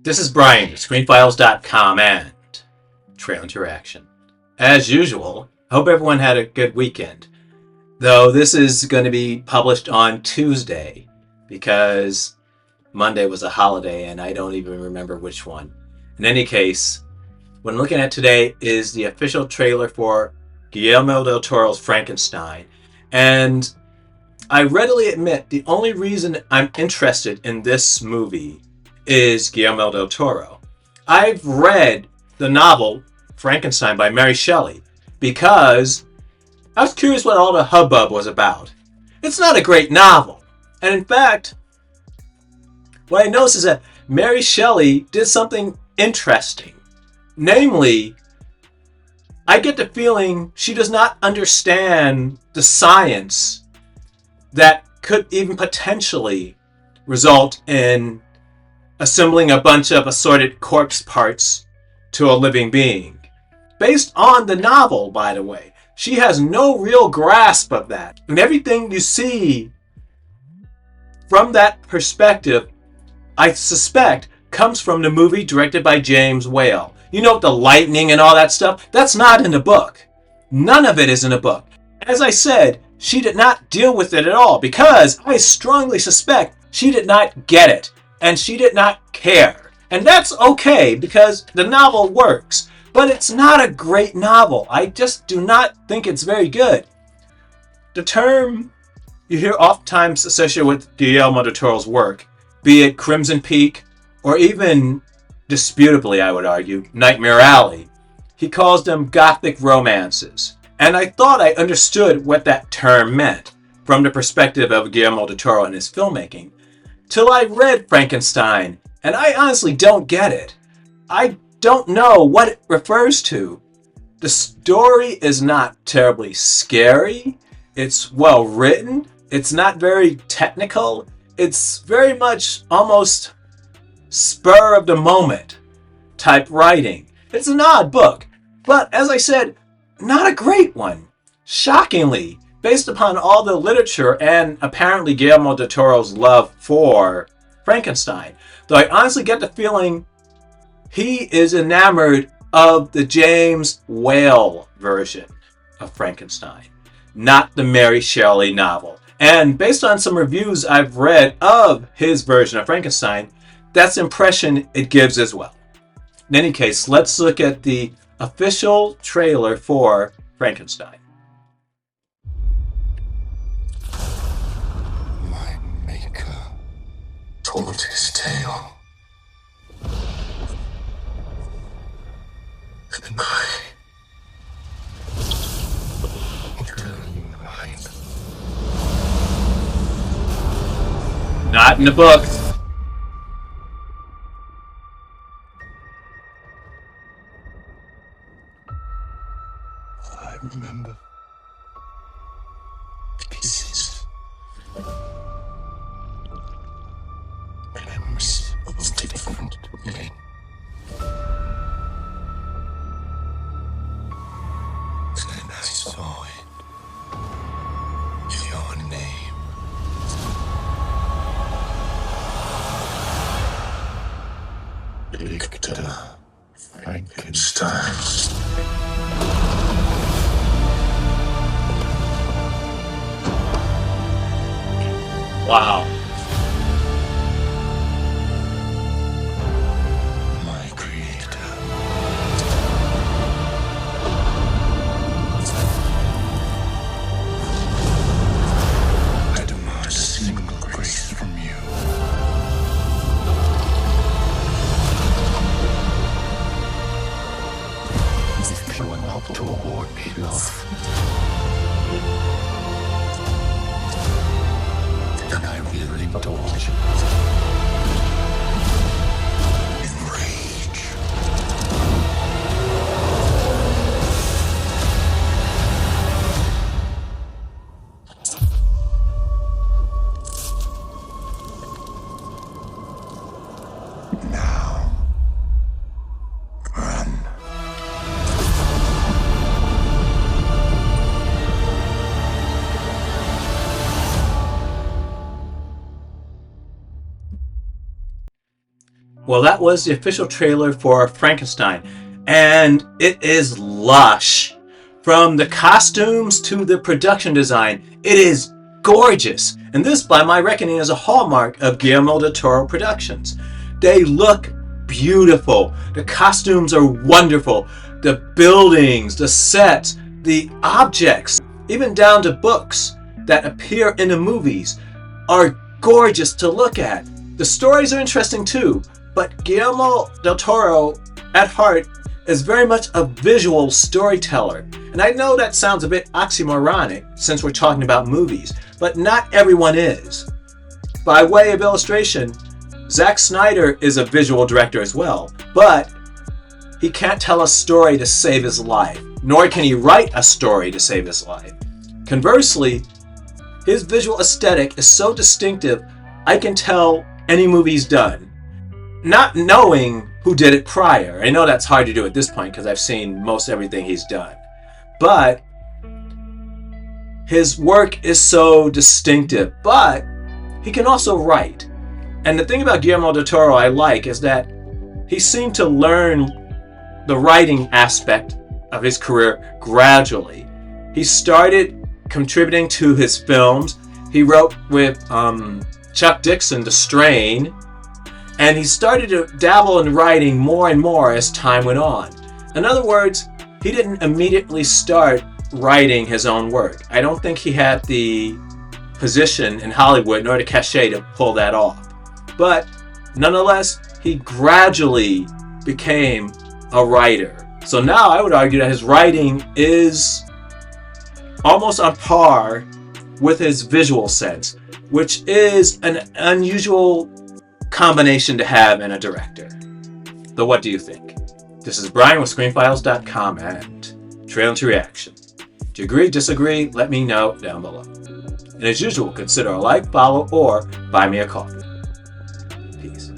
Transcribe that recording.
This is Brian, ScreenFiles.com and Trail Interaction. As usual, I hope everyone had a good weekend. Though this is going to be published on Tuesday because Monday was a holiday and I don't even remember which one. In any case, what I'm looking at today is the official trailer for Guillermo Del Toro's Frankenstein. And I readily admit the only reason I'm interested in this movie is Guillermo Del Toro. I've read the novel Frankenstein by Mary Shelly because I was curious what all the hubbub was about. It's not a great novel. And in fact, what I noticed is that Mary Shelley did something interesting. Namely, I get the feeling she does not understand the science that could even potentially result in assembling a bunch of assorted corpse parts to a living being. Based on the novel, by the way, she has no real grasp of that. And everything you see from that perspective, I suspect, comes from the movie directed by James Whale. You know, the lightning and all that stuff? That's not in the book. None of it is in the book. As I said, she did not deal with it at all because I strongly suspect she did not get it. And she did not care. And that's okay because the novel works. But it's not a great novel. I just do not think it's very good. The term you hear oftentimes associated with Guillermo del Toro's work, be it Crimson Peak or even, disputably I would argue, Nightmare Alley, he calls them gothic romances. And I thought I understood what that term meant from the perspective of Guillermo del Toro and his filmmaking. Till I read Frankenstein, and I honestly don't get it. I don't know what it refers to. The story is not terribly scary. It's well written. It's not very technical. It's very much almost spur of the moment type writing. It's an odd book, but as I said, not a great one. Shockingly, based upon all the literature and apparently Guillermo del Toro's love for Frankenstein. Though I honestly get the feeling he is enamored of the James Whale version of Frankenstein, not the Mary Shelley novel. And based on some reviews I've read of his version of Frankenstein, that's the impression it gives as well. In any case, let's look at the official trailer for Frankenstein. Told his tale. And I will tell you mine. Not in the book. I remember pieces. Memories of different men. And I saw it. Your name. Victor Frankenstein. Wow. To award me love, and I will indulge in rage. Now, run. Well, that was the official trailer for Frankenstein, and it is lush. From the costumes to the production design, it is gorgeous. And this, by my reckoning, is a hallmark of Guillermo Del Toro productions. They look beautiful. The costumes are wonderful. The buildings, the sets, the objects, even down to books that appear in the movies, are gorgeous to look at. The stories are interesting too, but Guillermo Del Toro, at heart, is very much a visual storyteller. And I know that sounds a bit oxymoronic since we're talking about movies, but not everyone is. By way of illustration, Zack Snyder is a visual director as well, but he can't tell a story to save his life, nor can he write a story to save his life. Conversely, his visual aesthetic is so distinctive, I can tell any movie he's done, not knowing who did it prior. I know that's hard to do at this point because I've seen most everything he's done. But his work is so distinctive, but he can also write. And the thing about Guillermo del Toro I like is that he seemed to learn the writing aspect of his career gradually. He started contributing to his films. He wrote with Chuck Dixon, The Strain, and he started to dabble in writing more and more as time went on. In other words, he didn't immediately start writing his own work. I don't think he had the position in Hollywood nor the cachet to pull that off. But nonetheless, he gradually became a writer. So now I would argue that his writing is almost on par with his visual sense, which is an unusual combination to have in a director. So what do you think? This is Brian with ScreenFiles.com and Trailer to Reaction. Do you agree, disagree? Let me know down below. And as usual, consider a like, follow, or buy me a coffee. Peace.